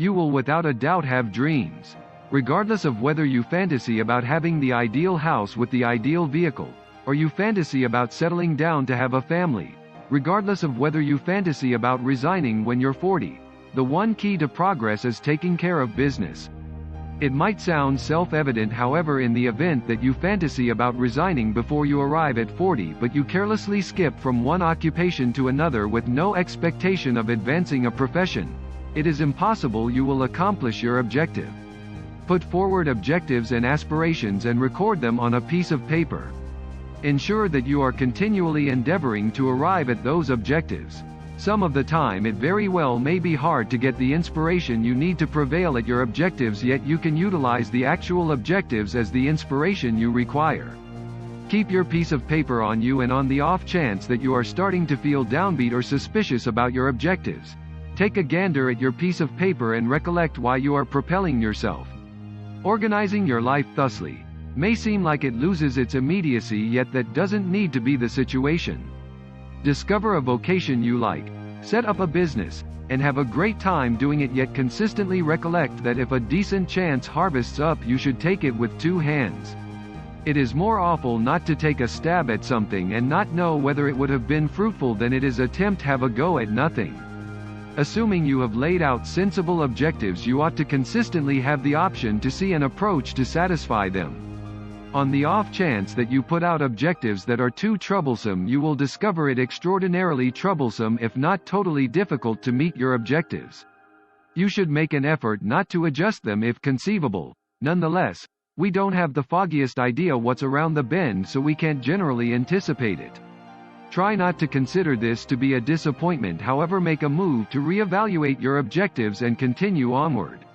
You will without a doubt have dreams. Regardless of whether you fantasy about having the ideal house with the ideal vehicle, or you fantasy about settling down to have a family, regardless of whether you fantasy about resigning when you're 40, the one key to progress is taking care of business. It might sound self-evident, however, in the event that you fantasy about resigning before you arrive at 40 but you carelessly skip from one occupation to another with no expectation of advancing a profession, it is impossible you will accomplish your objective. Put forward objectives and aspirations and record them on a piece of paper. Ensure that you are continually endeavoring to arrive at those objectives. Some of the time it very well may be hard to get the inspiration you need to prevail at your objectives, yet you can utilize the actual objectives as the inspiration you require. Keep your piece of paper on you, and on the off chance that you are starting to feel downbeat or suspicious about your objectives, take a gander at your piece of paper and recollect why you are propelling yourself. Organizing your life thusly may seem like it loses its immediacy, yet that doesn't need to be the situation. Discover a vocation you like, set up a business, and have a great time doing it, yet consistently recollect that if a decent chance harvests up, you should take it with two hands. It is more awful not to take a stab at something and not know whether it would have been fruitful than it is attempt have a go at nothing. Assuming you have laid out sensible objectives, you ought to consistently have the option to see an approach to satisfy them. On the off chance that you put out objectives that are too troublesome, you will discover it extraordinarily troublesome, if not totally difficult, to meet your objectives. You should make an effort not to adjust them if conceivable. Nonetheless, we don't have the foggiest idea what's around the bend, so we can't generally anticipate it. Try not to consider this to be a disappointment, however, make a move to reevaluate your objectives and continue onward.